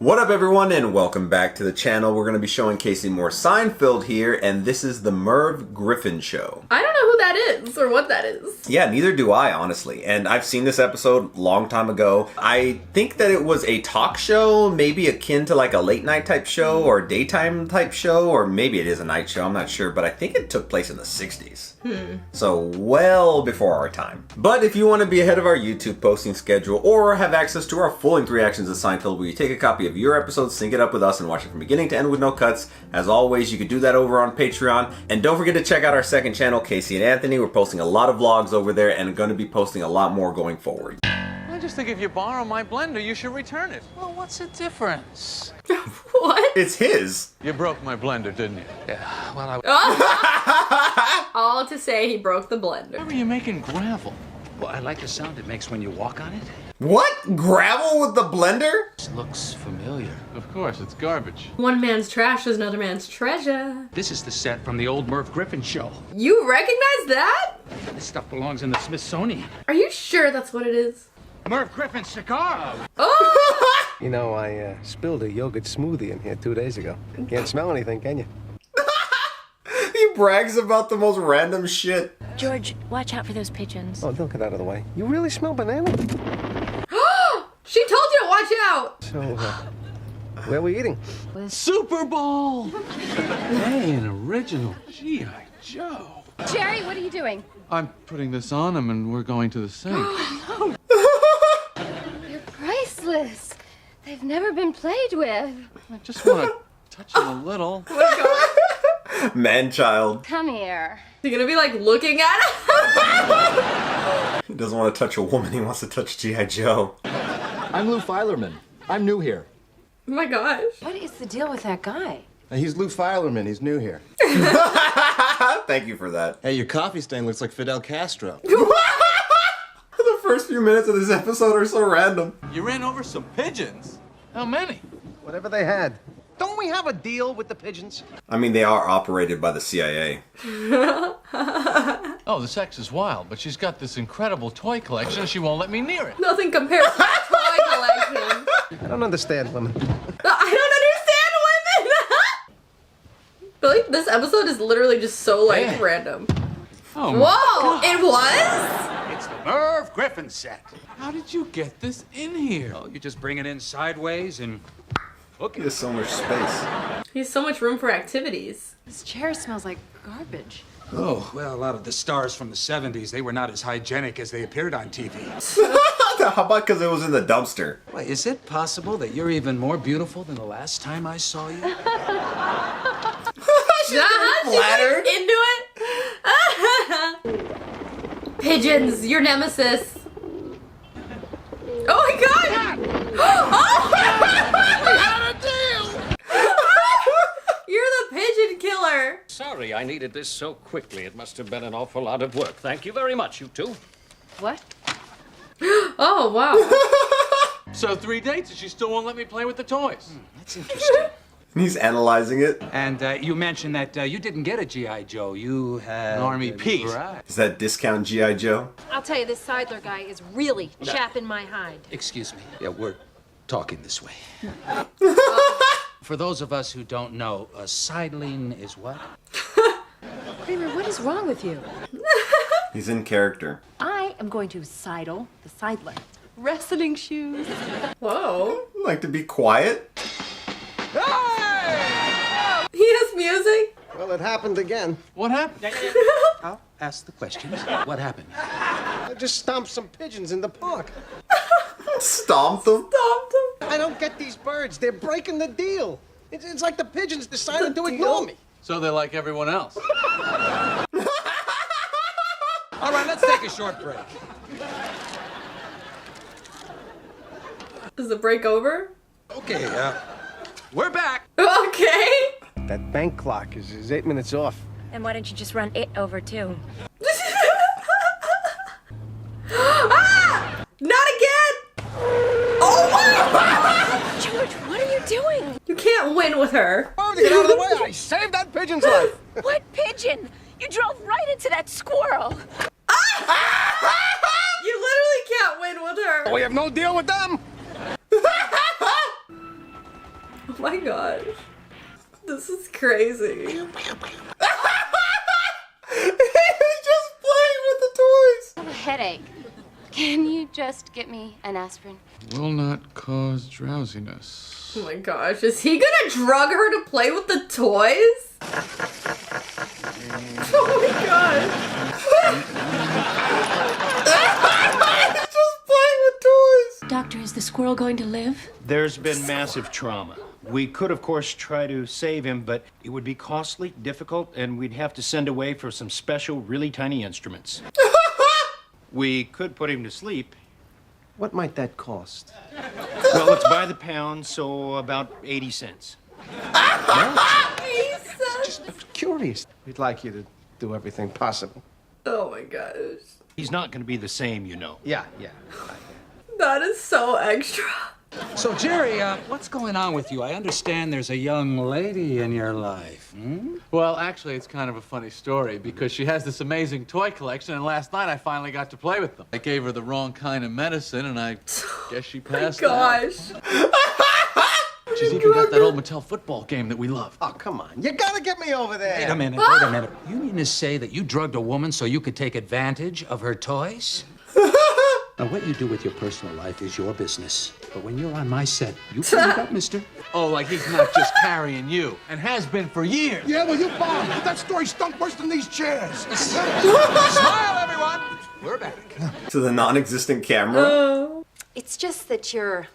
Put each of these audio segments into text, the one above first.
What up everyone and welcome back to the channel. We're going to be showing Casey more Seinfeld here, and this is the Merv Griffin show. I don't know who that is or what that is. Yeah, neither do I, honestly. And I've seen this episode a long time ago. I think that it was a talk show, maybe akin to like a late night type show or a daytime type show, or maybe it is a night show, I'm not sure, but I think it took place in the 60s. So well before our time. But if you want to be ahead of our YouTube posting schedule or have access to our full-length reactions of Seinfeld where you take a copy of your episode, sync it up with us, and watch it from beginning to end with no cuts, as always, you can do that over on Patreon. And don't forget to check out our second channel, Casey and Anthony. We're posting a lot of vlogs over there and going to be posting a lot more going forward. I just think if you borrow my blender, you should return it. Well, what's the difference? What? It's his. You broke my blender, didn't you? Yeah, well, All to say he broke the blender. Why were you making gravel? Well, I like the sound it makes when you walk on it. What? Gravel with the blender? This looks familiar. Of course, it's garbage. One man's trash is another man's treasure. This is the set from the old Merv Griffin show. You recognize that? This stuff belongs in the Smithsonian. Are you sure that's what it is? Merv Griffin cigar! Oh! You know, I spilled a yogurt smoothie in here 2 days ago. Can't smell anything, can you? He brags about the most random shit. George, watch out for those pigeons. Oh, don't get out of the way. You really smell banana? She told you to watch out! So, where are we eating? Super Bowl! Hey, an original G.I. Joe. Jerry, what are you doing? I'm putting this on him and we're going to the sink. They're priceless. They've never been played with. I just want to touch him a little. Man-child. Come here. You're gonna be like looking at it? He doesn't want to touch a woman, he wants to touch G.I. Joe. I'm Lou Filerman. I'm new here. Oh my gosh. What is the deal with that guy? He's Lou Filerman. He's new here. Thank you for that. Hey, your coffee stain looks like Fidel Castro. The first few minutes of this episode are so random. You ran over some pigeons? How many? Whatever they had. Don't we have a deal with the pigeons? I mean, they are operated by the CIA. Oh, the sex is wild, but she's got this incredible toy collection and she won't let me near it. Nothing compares to the toy collection. I don't understand women. I don't understand women! I feel like this episode is literally just so like Hey. random. Oh, my Whoa! God. It was? It's the Merv Griffin set. How did you get this in here? Oh, you just bring it in sideways and hook it. There's so much space. He has so much room for activities. This chair smells like garbage. Oh, well, a lot of the stars from the 70s, they were not as hygienic as they appeared on TV. How about because it was in the dumpster? Wait, is it possible that you're even more beautiful than the last time I saw you? She's flattered. into it. Pigeons, your nemesis. Oh my god! Oh! We had a deal! You're the pigeon killer. Sorry I needed this so quickly. It must have been an awful lot of work. Thank you very much, you two. What? Oh wow. So 3 dates and she still won't let me play with the toys. That's interesting. He's analyzing it. And you mentioned that you didn't get a G.I. Joe. You had... An Army Pete. Right. Is that discount G.I. Joe? I'll tell you, this Seidler guy is really chapping my hide. Excuse me. Yeah, we're talking this way. For those of us who don't know, sidling is what? Kramer, what is wrong with you? He's in character. I am going to sidle the Seidler. Wrestling shoes. Whoa. Like to be quiet? He has music. Well, it happened again. What happened? I'll ask the questions. What happened? I just stomped some pigeons in the park. Stomped them? Stopped him. I don't get these birds. They're breaking the deal. It's like the pigeons decided to ignore me. So they're like everyone else. All right, let's take a short break. Is the break over? Okay, we're back. Okay. That bank clock is 8 minutes off. And why don't you just run it over too? Ah! Not again! Oh my! George, what are you doing? You can't win with her. Oh, get out of the way! I saved that pigeon's life. What pigeon? You drove right into that squirrel. You literally can't win with her. We have no deal with them. Oh my gosh. This is crazy. He's just playing with the toys. I have a headache. Can you just get me an aspirin? Will not cause drowsiness. Oh my gosh, is he gonna drug her to play with the toys? Oh my gosh. He's just playing with toys. Doctor, is the squirrel going to live? There's been massive trauma. We could, of course, try to save him, but it would be costly, difficult, and we'd have to send away for some special, really tiny instruments. We could put him to sleep. What might that cost? Well, it's by the pound, so about 80 cents. Just curious. We'd like you to do everything possible. Oh my gosh. He's not going to be the same, you know. Yeah. That is so extra. So, Jerry, what's going on with you? I understand there's a young lady in your life. Well, actually, it's kind of a funny story because she has this amazing toy collection, and last night I finally got to play with them. I gave her the wrong kind of medicine, and I guess she passed out. Gosh. She's even got that old Mattel football game that we love. Oh, come on. You gotta get me over there. Wait a minute. You mean to say that you drugged a woman so you could take advantage of her toys? Now, what you do with your personal life is your business. But when you're on my set, you clean it up, mister. Oh, like he's not just carrying you, and has been for years. Yeah, well, you bombed. That story stunk worse than these chairs. Smile, everyone. We're back. To the non-existent camera. It's just that you're...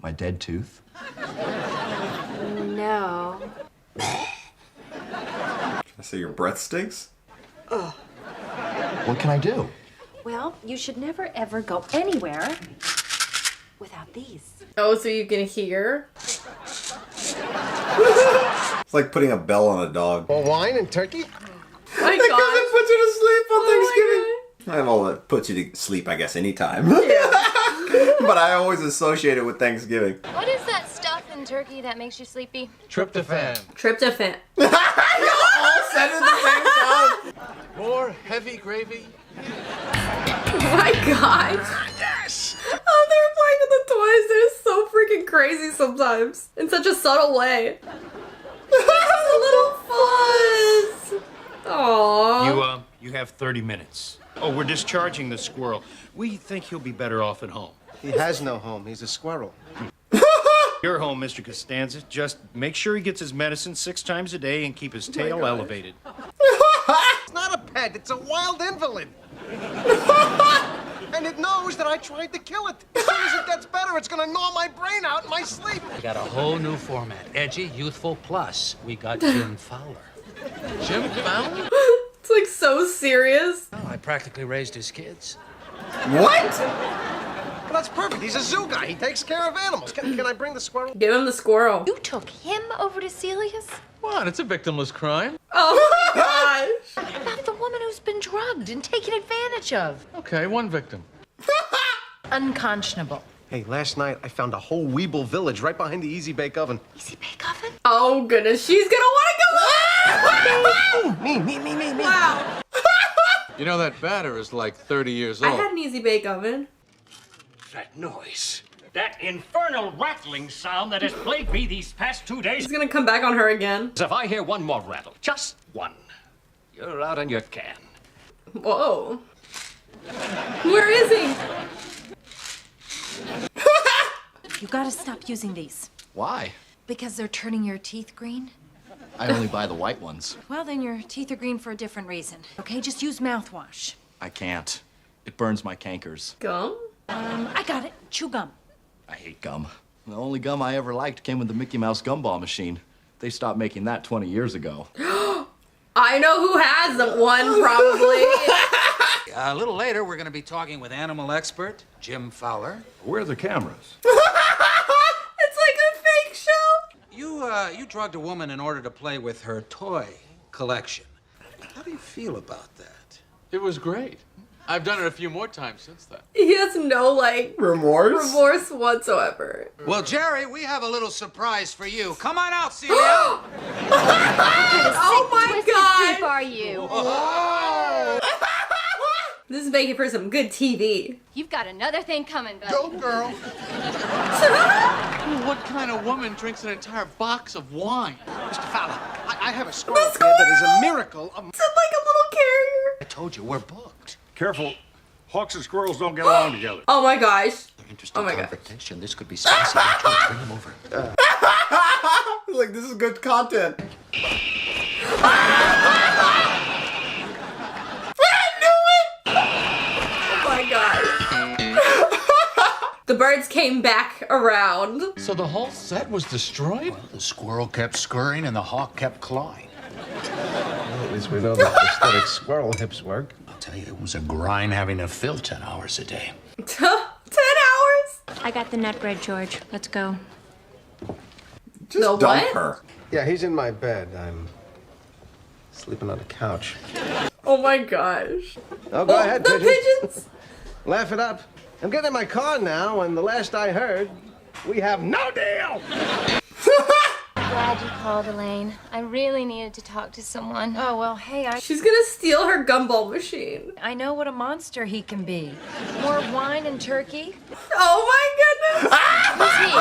My dead tooth? No. I say your breath stinks? What can I do? Well, you should never, ever go anywhere without these. Oh, so you can hear? It's like putting a bell on a dog. More wine and turkey? My Because gosh. it puts you to sleep on Thanksgiving. Oh Well, it puts you to sleep, I guess, anytime. Yeah. But I always associate it with Thanksgiving. What is that stuff in turkey that makes you sleepy? Tryptophan. Tryptophan. You all said it at the same time. More heavy gravy. Oh my gosh. Yes. Oh, they're playing with the toys. They're so freaking crazy sometimes. In such a subtle way. A little fuzz. Aww. You have 30 minutes. Oh, we're discharging the squirrel. We think he'll be better off at home. He has no home. He's a squirrel. Your home, Mr. Costanza. Just make sure he gets his medicine 6 times a day and keep his tail elevated. It's not a pet. It's a wild invalid. And it knows that I tried to kill it. As soon as it gets better, it's gonna gnaw my brain out in my sleep. We got a whole new format. Edgy, youthful, plus we got Jim Fowler. Jim Fallon? It's like so serious. Oh, I practically raised his kids. What? Well, that's perfect. He's a zoo guy. He takes care of animals. Can I bring the squirrel? Give him the squirrel. You took him over to Celia's? What? It's a victimless crime. Oh my gosh. About the woman who's been drugged and taken advantage of. Okay, one victim. Unconscionable. Hey, last night I found a whole Weeble village right behind the Easy Bake Oven. Easy Bake Oven? Oh goodness, she's gonna wanna go. Me. Wow. You know that batter is like 30 years I old. had an Easy Bake Oven. That noise. That infernal rattling sound that has plagued me these past 2 days. She's gonna come back on her again. If I hear one more rattle, just one, you're out on your can. Whoa. Where is he? You gotta stop using these. Why? Because they're turning your teeth green. I only buy the white ones. Well, then your teeth are green for a different reason. Okay, just use mouthwash. I can't. It burns my cankers. Gum? I got it. Chew gum. I hate gum. The only gum I ever liked came with the Mickey Mouse gumball machine. They stopped making that 20 years ago. I know who hasn't one, probably. A little later, we're going to be talking with animal expert Jim Fowler. Where are the cameras? It's like a fake show. You drugged a woman in order to play with her toy collection. How do you feel about that? It was great. I've done it a few more times since then. He has no, like, Remorse whatsoever. Well, Jerry, we have a little surprise for you. Come on out, Celia. Oh my Twisted god. creep are you? This is making for some good TV. You've got another thing coming, buddy. Go, girl. What kind of woman drinks an entire box of wine? Mr. Fowler, I have a squirrel here that is a miracle of... It's like a little carrier. I told you, we're booked. Careful. Hawks and squirrels don't get along together. Oh my gosh. Interesting Oh my God. confrontation. This could be spicy. Bring him over. Like, this is good content. Oh my god. The birds came back around. So the whole set was destroyed? Well, the squirrel kept scurrying and the hawk kept clawing. Well, at least we know that prosthetic squirrel hips work. I'll tell you, it was a grind having to fill 10 hours a day. 10 hours? I got the nut bread, George. Let's go. Just The dump what? her. Yeah, he's in my bed. I'm sleeping on the couch. Oh my gosh. Oh, go ahead, The Pigeon. pigeons. Laugh it up. I'm getting in my car now, and the last I heard, we have no deal. Glad you called, Elaine. I really needed to talk to someone. Oh, well, hey, She's gonna steal her gumball machine. I know what a monster he can be. More wine and turkey. Oh my goodness. Who's he?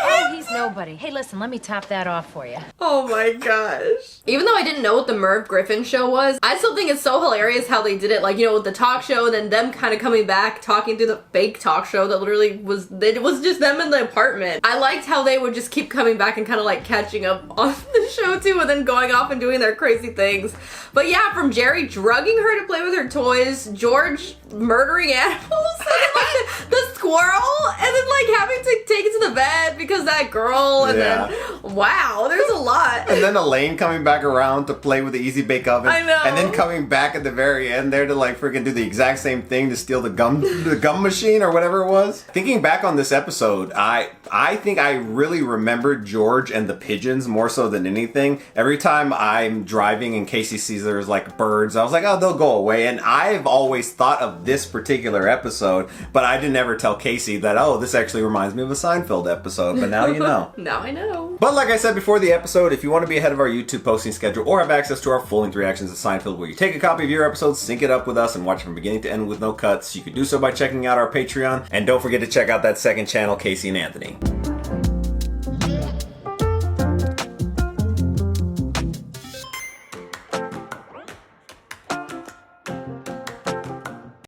Oh, he's nobody. Hey, listen, let me top that off for you. Oh my gosh. Even though I didn't know what the Merv Griffin show was, I still think it's so hilarious how they did it. Like, you know, with the talk show and then them kind of coming back, talking through the fake talk show that literally was, it was just them in the apartment. I liked how they would just keep coming back and kind of like catching up on the show too and then going off and doing their crazy things. But yeah, from Jerry drugging her to play with her toys, George murdering animals, and then like the squirrel, and then like having to take it to the vet because that girl, and then wow, there's a lot. And then Elaine coming back around to play with the Easy Bake Oven. I know. And then coming back at the very end there to like freaking do the exact same thing to steal the gum machine or whatever it was. Thinking back on this episode, I think I really remembered George and the pigeons more so than anything. Every time I'm driving and Casey sees there's like birds, I was like, oh, they'll go away. And I've always thought of this particular episode, but I didn't ever tell Casey that, oh, this actually reminds me of a Seinfeld episode. But now you know. Now I know. But like I said before the episode, if you want to be ahead of our YouTube posting schedule or have access to our full-length reactions to Seinfeld, where you take a copy of your episode, sync it up with us, and watch from beginning to end with no cuts, you can do so by checking out our Patreon. And don't forget to check out that second channel, Casey and Anthony.